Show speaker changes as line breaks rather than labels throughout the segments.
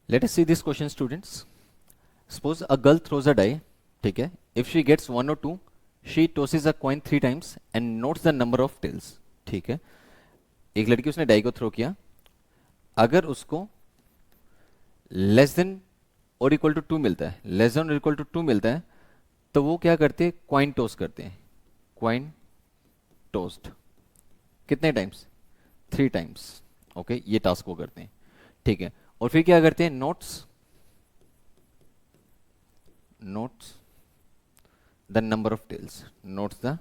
Let us see this question, students. Suppose a girl throws a die, ठीक है. If she gets 1 or 2, she tosses a coin 3 times and notes the number of tails. ठीक है. एक लड़की उसने die को throw किया. अगर उसको लेस देन और इक्वल टू 2 मिलता है, लेस देन और इक्वल टू 2 मिलता है, तो वो क्या करते हैं? कॉइन टॉस करते हैं. कॉइन टोस्ट कितने टाइम्स? 3 टाइम्स. ओके, ये टास्क वो करते हैं. ठीक है. और फिर क्या करते हैं? Notes the number of tails. Notes the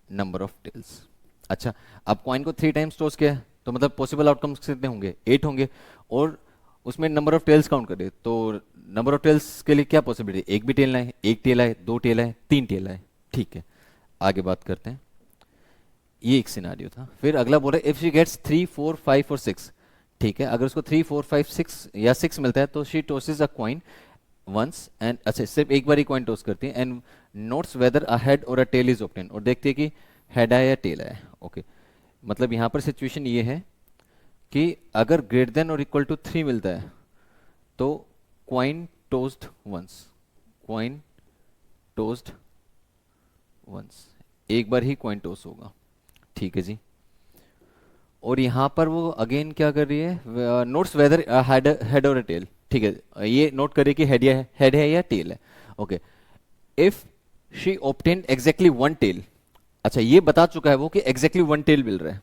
number of tails. अच्छा, अब कॉइन को 3 टाइम्स टॉस किया तो मतलब पॉसिबल आउटकम्स कितने होंगे? 8 होंगे. और उसमें नंबर ऑफ टेल्स काउंट करें तो नंबर ऑफ टेल्स के लिए क्या पॉसिबिलिटी? एक भी टेल आए, एक टेल आए, 2 टेल आए, 3 टेल आए. ठीक है, आगे बात करते हैं. ये एक सिनारियो था. फिर अगला बोल रहा है इफ शी गेट्स 3, 4, 5 और 6. ठीक है, अगर उसको 3, 4, 5, 6 या 6 मिलता है तो she tosses a coin once and, अच्छा सिर्फ एक बार ही कॉइन टॉस करती है, and notes whether a head और अ टेल इज ऑब्टेन. और देखती है कि हेड आया या टेल आया. ओके, मतलब यहाँ पर सिचुएशन ये है कि अगर ग्रेटर देन और इक्वल टू 3 मिलता है तो कॉइन टोस्ड वंस. कॉइन टोस्ड वंस, एक बार ही कॉइन टॉस होगा. ठीक है जी. और यहाँ पर वो अगेन क्या कर रही है? नोट्स वेदर हेड और टेल. ठीक है, ये नोट करिए कि हेड है या टेल है. Okay, if she obtained exactly 1 tail. अच्छा, ये बता चुका है वो कि एग्जैक्टली 1 टेल मिल रहा है.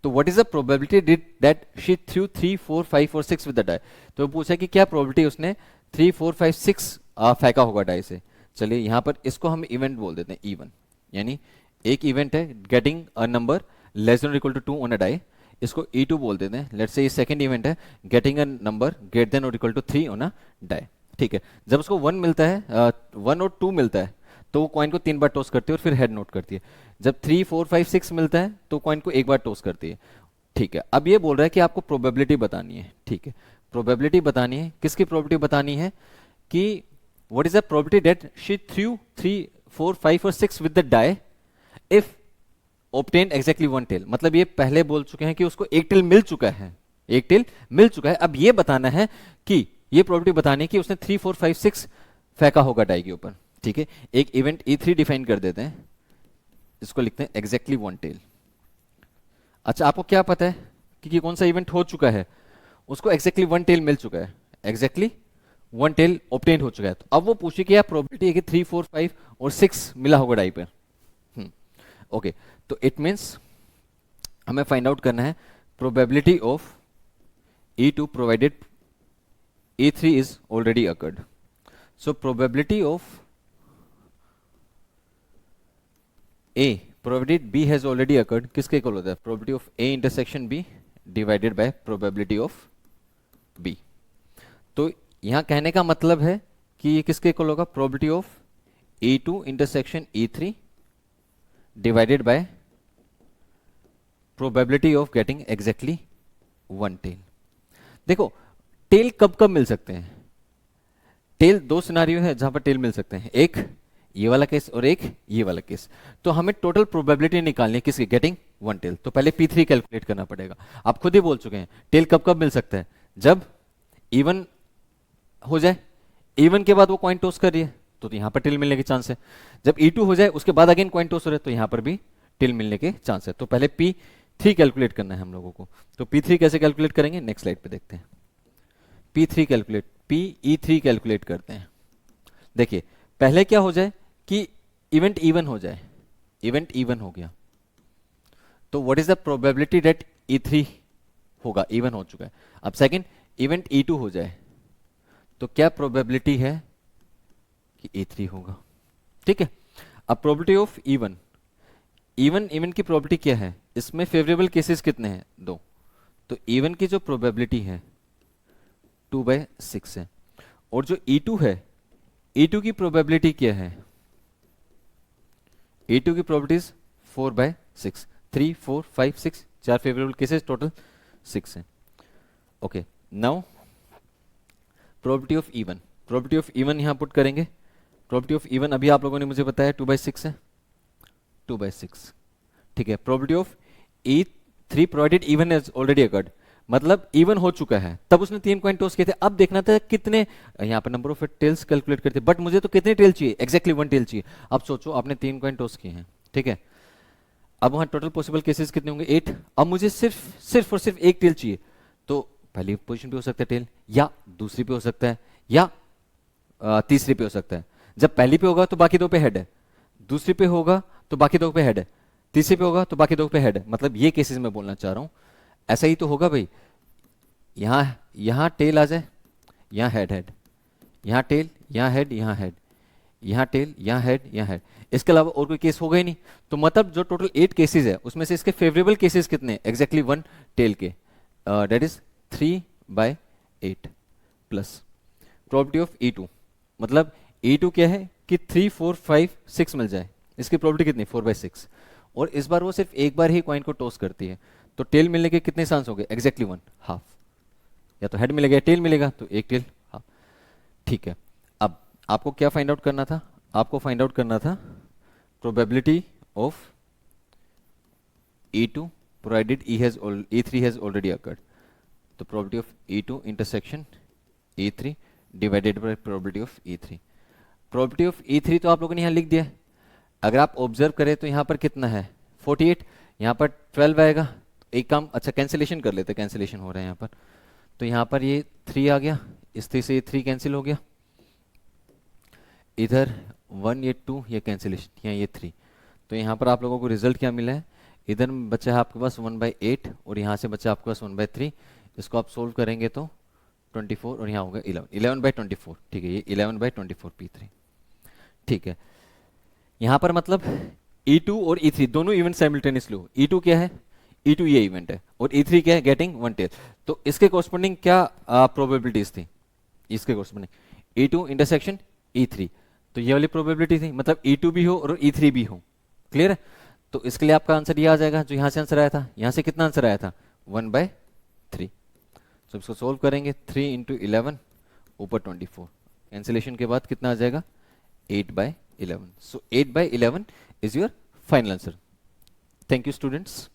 तो what is the probability that she threw 3, 4, 5 और 6 विद द डाई. तो पूछा कि क्या प्रोबेबिलिटी उसने 3, 4, 5, 6 फेंका होगा डाई से. चलिए यहाँ पर इसको हम इवेंट बोल देते हैं. इवन यानी एक इवेंट है getting a number less than equal to 2 on a die. इसको E2 बोल देते हैं. लेट्स से ये सेकंड इवेंट है getting a number greater than और equal to 3 on a die. ठीक है, जब उसको 1 मिलता है, 1 और 2 मिलता है तो वो कॉइन को 3 बार टॉस करती है और फिर हेड नोट करती है. जब 3, 4, 5, 6 मिलता है तो कॉइन को एक बार टॉस करती है. ठीक है, अब ये बोल रहा है कि आपको प्रोबेबिलिटी बतानी है. ठीक है, प्रोबेबिलिटी बतानी है. किसकी प्रोबेबिलिटी बतानी है? कि what is the probability that she threw 3, 4, 5 और 6 with the die if obtain exactly 1 tail. मतलब ये पहले बोल चुके हैं कि उसको एक टेल मिल चुका है. एक टेल मिल चुका है. अब ये बताना है कि ये प्रोबेबिलिटी बतानी है कि उसने 3, 4, 5, 6 फेंका होगा डाई के ऊपर. ठीक है, एक इवेंट E3 डिफाइन कर देते हैं. इसको लिखते हैं एग्जैक्टली 1 टेल. अच्छा, आपको क्या पता है कि कौन सा इवेंट हो चुका है? उसको एग्जैक्टली 1 टेल मिल चुका है. एग्जैक्टली 1 टेल ऑब्टेन हो चुका है. तो अब वो पूछे कि प्रोबेबिलिटी है कि 3, 4, 5 और 6 मिला होगा डाई पर. ओके, तो इट मीन्स हमें फाइंड आउट करना है probability of E2 provided E3 is already occurred. So probability of A probability B has already occurred किसके इक्वल होता है? Probability of A intersection B divided by probability of B. तो यहां कहने का मतलब है कि ये किसके इक्वल होगा? Probability of E2 intersection E3 divided by probability of getting exactly 1 tail. देखो, टेल कब कब मिल सकते हैं? टेल 2 सिनारियो है जहां पर टेल मिल सकते हैं. एक ये वाला केस और एक ये वाला केस. तो हमें टोटल प्रोबेबिलिटी निकालनी है किसकी? Getting 1 tail. तो पहले P3 कैलकुलेट करना पड़ेगा. आप खुद ही बोल चुके हैं टेल कब कब मिल सकता है? जब इवन हो जाए. इवन के बाद वो कॉइन टॉस कर रही है तो यहां पर टेल मिलने के चांस है. जब E2 हो जाए उसके बाद अगेन कॉइन टॉस हो रहा है तो यहां पर भी टेल मिलने के चांस है. तो पहले P3 कैलकुलेट करना है हम लोगों को. तो P3 कैसे कैलकुलेट करेंगे? नेक्स्ट स्लाइड पे देखते हैं. PE3 कैलकुलेट करते हैं. देखिए, पहले क्या हो जाए कि इवेंट इवन हो जाए. इवेंट इवन हो गया तो what is the probability that E3 होगा? इवन हो चुका है. अब सेकंड इवेंट E2 हो जाए तो क्या प्रोबेबिलिटी है कि E3 होगा? ठीक है. अब प्रोबेबिलिटी ऑफ इवन इवन की प्रोबेबिलिटी क्या है? इसमें फेवरेबल केसेस कितने हैं? 2. तो इवन की जो प्रोबेबिलिटी है 2/6 है. और जो E2 है, E2 की प्रोबेबिलिटी क्या है? E2 की प्रोबेबिलिटीज 4/6. 3, 4, 5, 6 4 फेवरेबल केसेस, टोटल 6 है. Okay, now probability of even यहां पुट करेंगे. प्रोबेबिलिटी ऑफ इवन अभी आप लोगों ने मुझे बताया 2/6 है. 2/6. ठीक है. Probability of E3 provided even is already occurred. मतलब इवन हो चुका है, तब उसने 3 कॉइन टॉस किए थे। अब देखना था कितने, यहाँ पे नंबर ऑफ टेल्स कैलकुलेट करते, बट मुझे तो कितने टेल चाहिए, एग्जैक्टली 1 टेल चाहिए। अब सोचो आपने 3 कॉइन टॉस किए हैं, ठीक है, अब वहां टोटल पॉसिबल केसेस कितने होंगे, 8। अब मुझे सिर्फ और सिर्फ एक टेल चाहिए, तो पहली पोजीशन पे हो सकता है टेल, या दूसरी पे हो सकता है, या तीसरी पे हो सकता है। जब पहली पे होगा तो बाकी दो पे हेड है, दूसरी पे होगा तो बाकी दो पे हेड है, तीसरी पे होगा तो बाकी दो पे हेड है। मतलब ये केसेस में बोलना चाह रहा हूं, ऐसा ही तो होगा भाई। यहां यहां टेल आ जाए, यहां हेड हेड, यहां टेल, यहां हेड, यहां हेड, यहां टेल, यहां हेड, यहां हेड, इसके अलावा और कोई केस होगा ही नहीं। तो मतलब जो टोटल 8 केसेस है उसमें से इसके फेवरेबल केसेस कितने, एग्जैक्टली 1 टेल के, that is 3/8 plus probability of E2। मतलब E2 क्या है कि 3, 4, 5, 6 मिल जाए, इसकी प्रोबेबिलिटी कितनी, 4/6। और इस बार वो सिर्फ एक बार ही कॉइन को टॉस करती है, तो टेल मिलने के कितने चांस हो गए, एग्जैक्टली 1, हाफ। या तो हेड मिलेगा या टेल मिलेगा, तो एक टेल हाफ। ठीक है, अब आपको क्या फाइंड आउट करना था, आपको फाइंड आउट करना था probability of E2 provided E3 has already occurred। तो probability of E2 intersection E3 divided by probability of E3। probability of E3 तो आप लोगों ने यहाँ लिख दिया है। अगर आप ऑब्जर्व करें तो यहाँ पर कितना है 48, यहाँ पर 12 आएगा। एक काम, अच्छा कैंसिलेशन कर लेते, कैंसिलेशन हो रहा है यहाँ पर। तो यहाँ पर ये 3 आ गया, इस 3 से ये 3 कैंसिल हो गया, इधर 1 ये 2 ये कैंसिलेशन, यहाँ ये 3। तो यहाँ पर आप लोगों को रिजल्ट क्या मिला है, इधर बचा है आपके पास 1/8 और यहाँ से बचा आपके पास 1/3। इसको आप सोल्व करेंगे तो 24 और यहाँ होगा 11/24। ठीक है, ये 11/24 P3। ठीक है, यहाँ पर मतलब E2 और E3 दोनों इवेंट साइमल्टेनियसली हो। E2 क्या है, E2 ये इवेंट है, और E3 क्या है, गेटिंग 1 टेल। तो इसके कॉरस्पॉन्डिंग क्या प्रोबेबिलिटीज थी, इसके कॉरस्पॉन्डिंग E2 इंटरसेक्शन E3, तो ये वाली प्रोबेबिलिटी थी, मतलब E2 भी हो और E3 भी हो। क्लियर है, तो इसके लिए आपका आंसर ये आ जाएगा, जो यहाँ से आंसर आया था, यहाँ से कितना आंसर आया था 1/3। तो इसको सोल्व करेंगे, 3 × 11 ऊपर 24, कैंसिलेशन के बाद कितना आ जाएगा 8/11। सो 8/11 is your final answer. Thank you students.